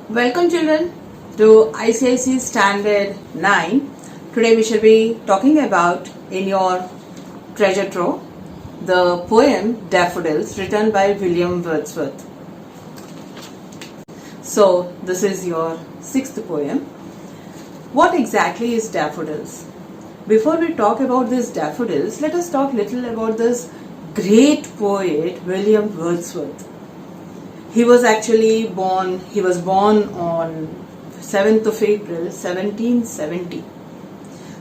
Welcome children to ICSE Standard 9. Today we shall be talking about in your treasure trove the poem Daffodils written by William Wordsworth. So this is your sixth poem. What exactly is daffodils? Before we talk about this daffodils, let us talk little about this great poet William Wordsworth. He was born on 7th of April 1770.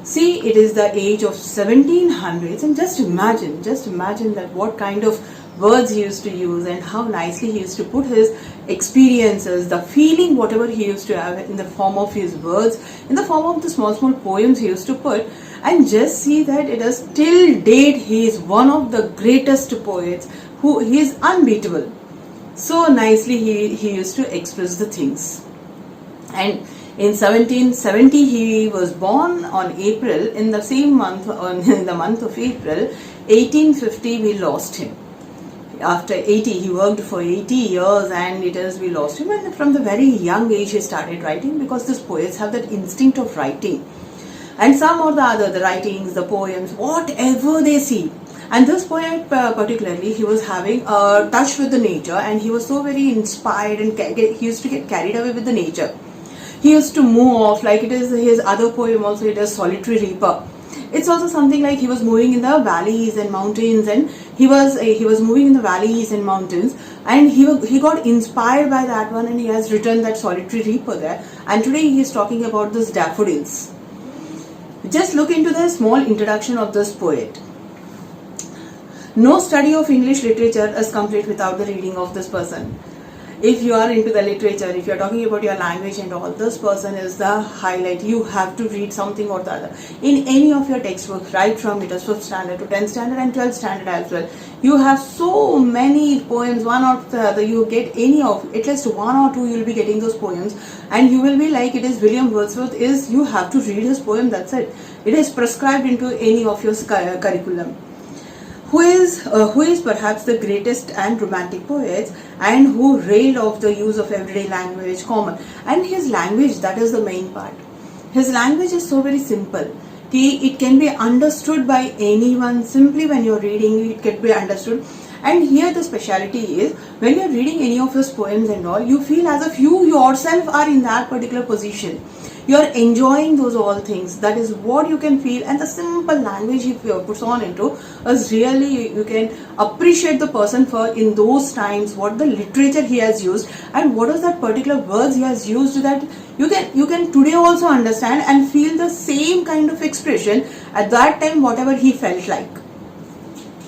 See, it is the age of 1700s, and just imagine that what kind of words he used to use and how nicely he used to put his experiences, the feeling, whatever he used to have in the form of his words, in the form of the small poems he used to put, and just see that it is till date he is one of the greatest poets who he is unbeatable. So nicely he used to express the things. And in 1770 he was born on April, in the same month, in the month of April 1850 we lost him. After 80, he worked for 80 years and we lost him, and from the very young age he started writing, because these poets have that instinct of writing. And some or the other, the writings, the poems, whatever they see. And this poet particularly, he was having a touch with the nature, and he was so very inspired, and he used to get carried away with the nature. He used to move off, like it is his other poem also, it is Solitary Reaper. It's also something like he was moving in the valleys and mountains, and he was moving in the valleys and mountains, and he got inspired by that one, and he has written that Solitary Reaper there. And today he is talking about this daffodils. Just look into the small introduction of this poet. No study of English literature is complete without the reading of this person. If you are into the literature, if you are talking about your language and all, this person is the highlight. You have to read something or the other. In any of your textbooks, right from it is 5th standard to 10th standard and 12th standard as well, you have so many poems, one or the other. You get any of, at least one or two, you will be getting those poems, and you will be like, it is William Wordsworth, you have to read his poem, that's it. It is prescribed into any of your curriculum. Who is perhaps the greatest and romantic poets, and who railed off the use of everyday language, common. And his language, that is the main part. His language is so very simple. It can be understood by anyone. Simply when you're reading, it can be understood. And here the speciality is, when you're reading any of his poems and all, you feel as if you yourself are in that particular position. You're enjoying those all things. That is what you can feel, and the simple language he puts on into is really, you can appreciate the person for in those times, what the literature he has used, and what is that particular words he has used, that you can today also understand and feel the same kind of expression at that time, whatever he felt like.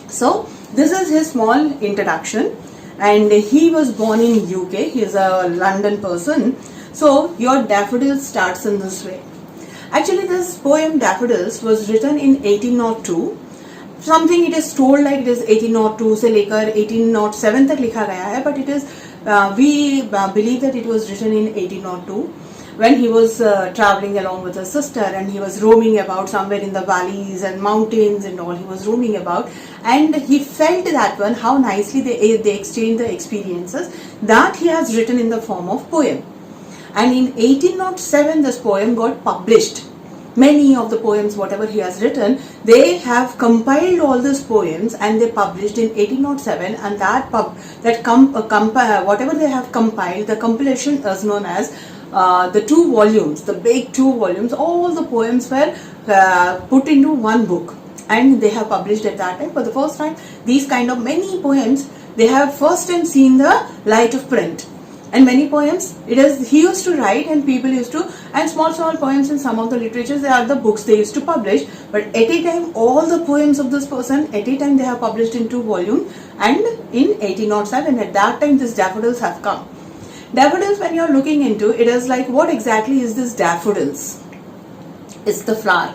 So this is his small introduction, and he was born in UK. He is a London person. So your daffodils starts in this way. Actually, this poem Daffodils was written in 1802. Something it is told like it is 1802 से लेकर 1807 तक लिखा गया है, but it is we believe that it was written in 1802 when he was traveling along with his sister, and he was roaming about somewhere in the valleys and mountains and all. He was roaming about, and he felt that one, how nicely they exchanged the experiences, that he has written in the form of poem. And in 1807 this poem got published. Many of the poems whatever he has written, they have compiled all these poems and they published in 1807, and whatever they have compiled, the compilation is known as the 2 volumes, the big 2 volumes. All the poems were put into one book, and they have published at that time. For the first time, these kind of many poems, they have first time seen the light of print. And many poems, he used to write, and people used to, and small poems in some of the literatures, they are the books they used to publish. But at a time, all the poems of this person, at a time they have published in 2 volumes, and in 1807, at that time, these daffodils have come. Daffodils, when you are looking into, it is like, what exactly is this daffodils? It's the flower.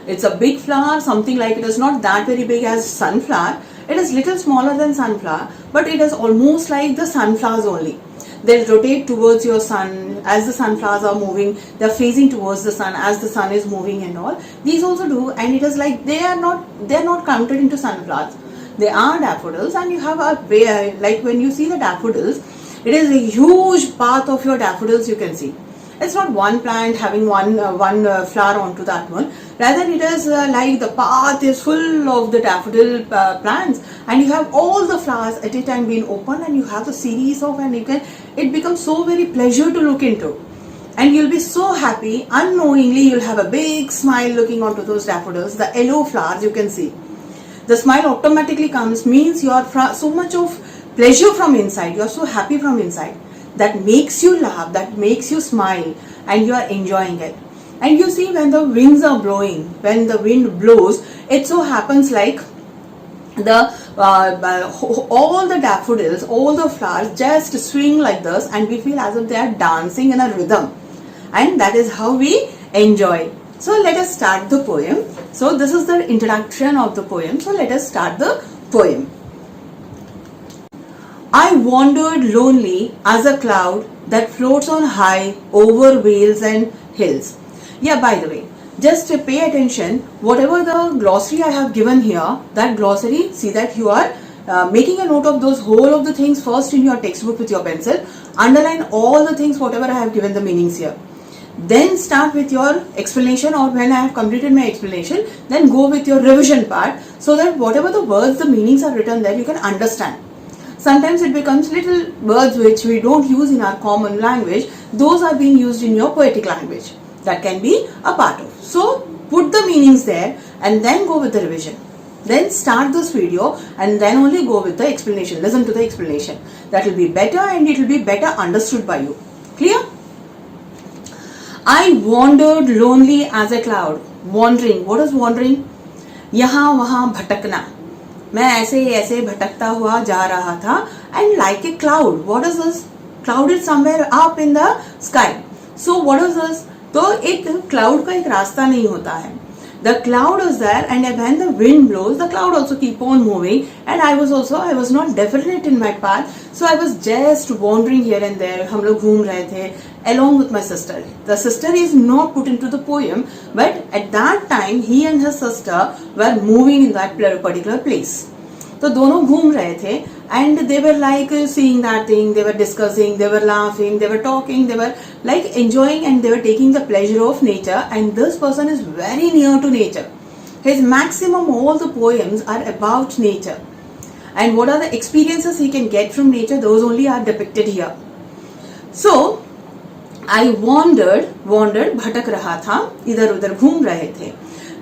It's a big flower, something like, it is not that very big as sunflower. It is little smaller than sunflower, but it is almost like the sunflowers only. They rotate towards your sun. As the sunflowers are moving, they are facing towards the sun as the sun is moving and all. These also do, and it is like they are not counted into sunflowers. They are daffodils, and you have a way, like when you see the daffodils, It is a huge path of your daffodils you can see. It's not one plant having one flower onto that one. Rather, it is like the path is full of the daffodil plants, and you have all the flowers at a time being open, and you have the series of, and you can. It becomes so very pleasure to look into, and you'll be so happy. Unknowingly, you'll have a big smile looking onto those daffodils. The yellow flowers you can see. The smile automatically comes, means you are so much of pleasure from inside. You are so happy from inside. That makes you laugh, that makes you smile, and you are enjoying it. And you see, when the winds are blowing, when the wind blows, it so happens like the all the daffodils, all the flowers just swing like this, and we feel as if they are dancing in a rhythm, and that is how we enjoy. So let us start the poem. So this is the introduction of the poem. So let us start the poem. I wandered lonely as a cloud that floats on high over vales and hills. Yeah, by the way, just pay attention. Whatever the glossary I have given here, that glossary, see that you are making a note of those whole of the things first in your textbook with your pencil. Underline all the things, whatever I have given the meanings here. Then start with your explanation, or when I have completed my explanation, then go with your revision part, so that whatever the words, the meanings are written there, you can understand. Sometimes it becomes little words which we don't use in our common language. Those are being used in your poetic language. That can be a part of. So put the meanings there and then go with the revision. Then start this video and then only go with the explanation. Listen to the explanation. That will be better, and it will be better understood by you. Clear? I wandered lonely as a cloud. Wandering. What is wandering? यहाँ वहाँ भटकना. मैं ऐसे ऐसे भटकता हुआ जा रहा था, and like a cloud. What is this? Cloud is somewhere up in the sky. So what is this? तो एक cloud का एक रास्ता नहीं होता है. The cloud is there, and when the wind blows, the cloud also keep on moving. And I was not definite in my path, so I was just wandering here and there. हम लोग घूम रहे थे along with my sister. The sister is not put into the poem, but at that time he and his sister were moving in that particular place. तो दोनों घूम रहे थे, and they were like seeing that thing, they were discussing, they were laughing, they were talking, they were like enjoying, and they were taking the pleasure of nature. And this person is very near to nature. His maximum all the poems are about nature, and what are the experiences he can get from nature, those only are depicted here. So I wandered, भटक रहा था, इधर उधर घूम रहे थे.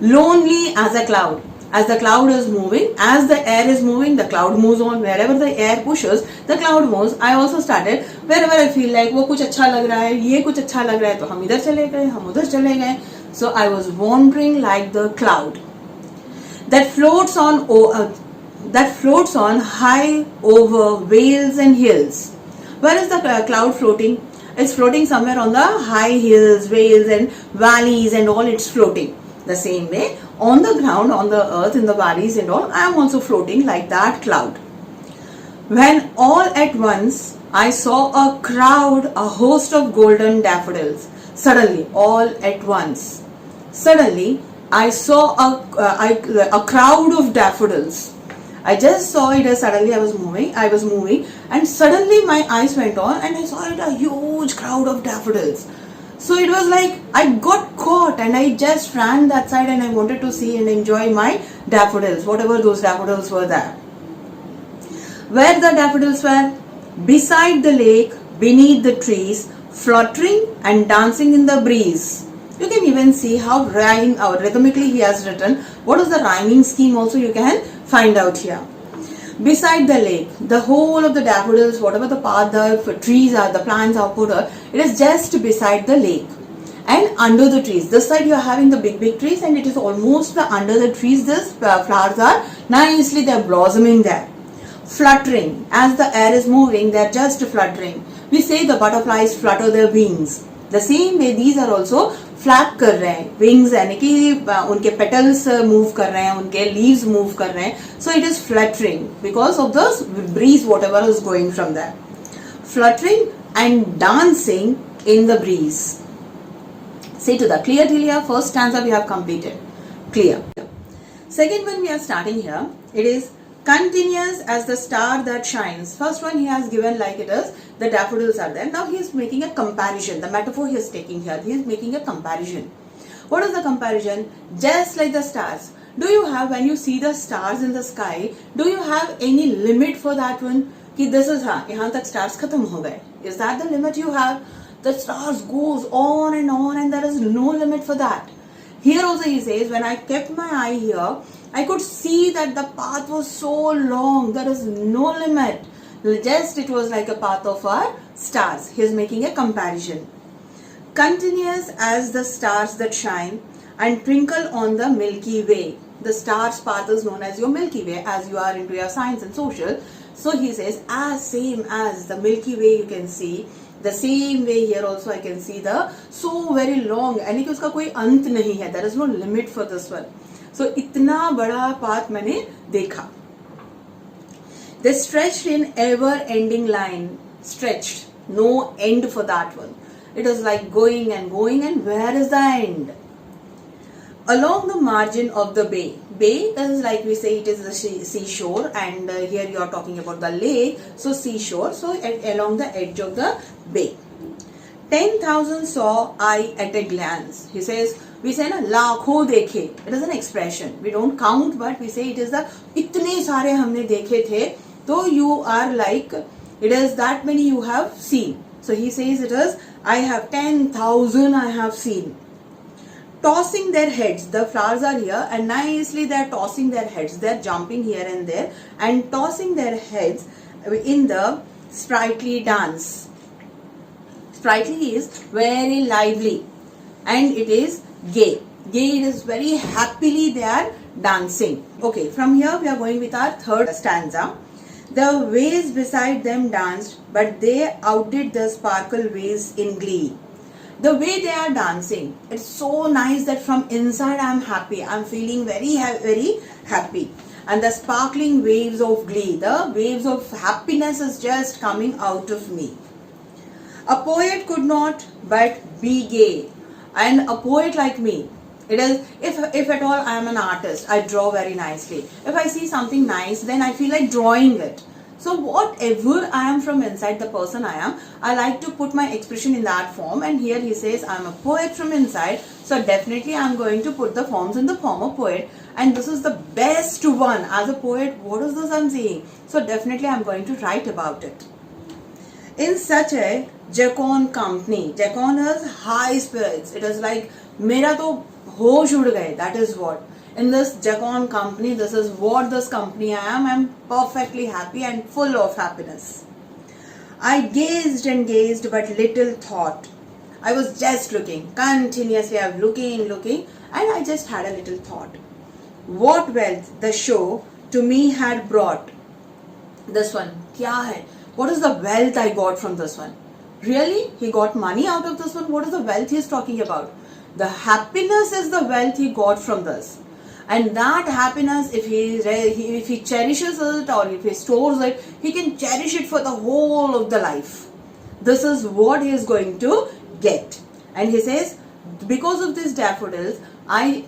Lonely as a cloud. As the cloud is moving, as the air is moving, the cloud moves on. Wherever the air pushes, the cloud moves. I also started wherever I feel like वो कुछ अच्छा लग रहा है, ये कुछ अच्छा लग रहा है, तो हम इधर चले गए, हम उधर चले गए. So I was wandering like the cloud that floats on high over vales and hills. Where is the cloud floating? It's floating somewhere on the high hills, vales and valleys and all. It's floating. The same way, on the ground, on the earth, in the valleys and all, I am also floating like that cloud. When all at once I saw a crowd, a host of golden daffodils. Suddenly, all at once. Suddenly, I saw a crowd of daffodils. I just saw it as suddenly I was moving, and suddenly my eyes went on, and I saw it a huge crowd of daffodils. So it was like I got caught, and I just ran that side, and I wanted to see and enjoy my daffodils, whatever those daffodils were there. Where the daffodils were? Beside the lake, beneath the trees, fluttering and dancing in the breeze. You can even see how rhythmically he has written. What is the rhyming scheme also you can find out here. Beside the lake, the whole of the daffodils, whatever the path, the trees are, the plants are put up, it is just beside the lake. And under the trees, this side you are having the big trees, and it is almost under the trees, this flowers are nicely, they are blossoming there. Fluttering, as the air is moving, they are just fluttering. We say the butterflies flutter their wings. The same way these are also flap कर रहे हैं, wings यानी कि उनके petals move कर रहे हैं, उनके leaves move कर रहे हैं. So it is fluttering because of the breeze, whatever is going from there. Fluttering and dancing in the breeze. Say to the clear till here. First stanza we have completed. Clear. Second one we are starting here. It is Continuous as the star that shines. First one he has given like it is, the daffodils are there. Now he is making a comparison. The metaphor he is taking here, he is making a comparison. What is the comparison? Just like the stars. Do you have, when you see the stars in the sky, do you have any limit for that one? Ki this is yahan tak stars khatam ho gaye. Is that the limit you have? The stars goes on and there is no limit for that. Here also he says, when I kept my eye here, I could see that the path was so long, there is no limit. Just it was like a path of our stars. He is making a comparison. Continuous as the stars that shine and twinkle on the Milky Way. The star's path is known as your Milky Way, as you are into your science and social. So he says, as same as the Milky Way you can see, the same way here also I can see the so very long, यानी कि उसका कोई अंत नहीं है. There is no limit for this one. So इतना बड़ा path मैंने देखा. They stretched in ever-ending line. Stretched, no end for that one. It is like going, and where is the end? Along the margin of the bay. Bay is like we say it is the seashore, and here you are talking about the lake. So seashore, so along the edge of the bay. 10,000 saw I at a glance. He says, we say na लाखों देखे. It is an expression. We don't count, but we say it is the इतने सारे हमने देखे थे. So you are like, it is that many you have seen. So he says it is, I have 10,000 I have seen. Tossing their heads, the flowers are here and nicely they are tossing their heads. They are jumping here and there and tossing their heads in the sprightly dance. Sprightly is very lively and it is gay. Gay, it is very happily they are dancing. Okay, from here we are going with our third stanza. The waves beside them danced, but they outdid the sparkle waves in glee. The way they are dancing, it's so nice that from inside I am happy. I am feeling very happy. And the sparkling waves of glee, the waves of happiness is just coming out of me. A poet could not but be gay. And a poet like me, it is, if at all I am an artist, I draw very nicely. If I see something nice, then I feel like drawing it. So whatever I am from inside, the person I am, I like to put my expression in that form. And here he says I am a poet from inside. So definitely I am going to put the forms in the form of poet. And this is the best one. As a poet, what is this I am saying? So definitely I am going to write about it. In such a jocund company, jocund is high spirits. It is like, mera to hosh ud gaye. That is what. In this jocund company, this is what this company I am. I am perfectly happy and full of happiness. I gazed and gazed, but little thought. I was just looking. Continuously I was looking, and I just had a little thought. What wealth the show to me had brought. This one, kya hai? What is the wealth I got from this one? Really? He got money out of this one? What is the wealth he is talking about? The happiness is the wealth he got from this. And that happiness, if he cherishes it or if he stores it, he can cherish it for the whole of the life. This is what he is going to get. And he says, because of these daffodils, I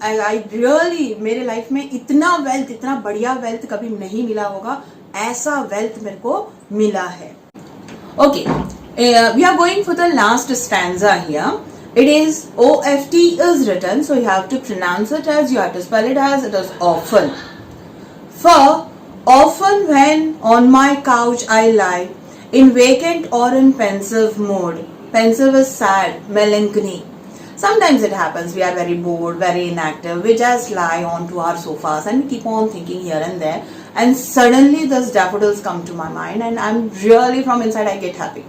really, मेरे life में इतना wealth, इतना बढ़िया wealth कभी नहीं मिला होगा, ऐसा wealth मेरे को मिला है. Okay, we are going for the last stanza here. It is OFT is written, so you have to pronounce it as, you have to spell it as, it is often. For often when on my couch I lie, in vacant or in pensive mood. Pensive is sad, melancholy. Sometimes it happens, we are very bored, very inactive, we just lie onto our sofas and we keep on thinking here and there, and suddenly those daffodils come to my mind and I'm really from inside I get happy.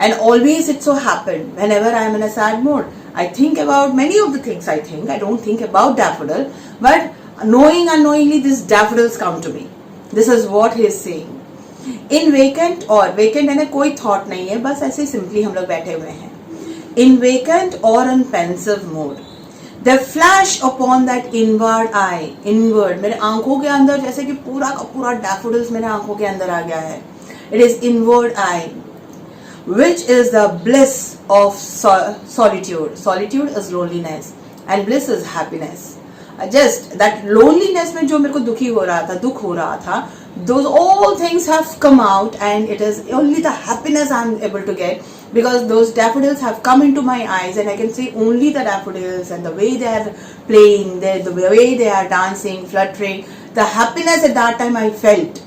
And always it so happened, whenever I am in a sad mood, I think about many of the things I think. I don't think about daffodil, but unknowingly these daffodils come to me. This is what he is saying. In vacant or vacant यानी कोई thought नहीं है, बस ऐसे simply हम लोग बैठे हुए हैं. In vacant or in pensive mood, they flash upon that inward eye. Inward, मेरे आंखों के अंदर जैसे कि पूरा का पूरा daffodils मेरे आंखों के अंदर आ गया है. It is inward eye, which is the bliss of solitude. Solitude is loneliness and bliss is happiness. Just that loneliness में जो मेरे को दुख हो रहा था, those all things have come out, and it is only the happiness I'm able to get, because those daffodils have come into my eyes and I can see only the daffodils and the way they are playing, the way they are dancing, fluttering, the happiness at that time I felt.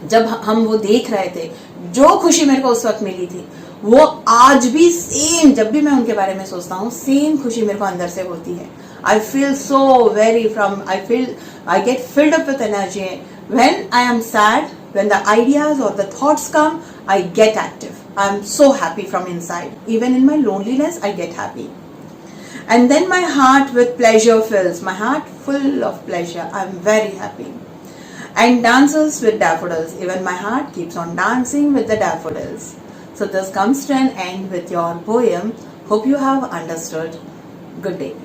जब हम वो देख रहे थे, जो खुशी मेरे को उस वक्त मिली थी, वो आज भी सेम, जब भी मैं उनके बारे में सोचता हूँ, सेम खुशी मेरे को अंदर से होती है. I feel so I get filled up with energy. When I am sad, when the ideas or the thoughts come, I get active. I am so happy from inside. Even in my loneliness, I get happy. And then my heart with pleasure fills. My heart full of pleasure. I am very happy. And dances with daffodils. Even my heart keeps on dancing with the daffodils. So this comes to an end with your poem. Hope you have understood. Good day.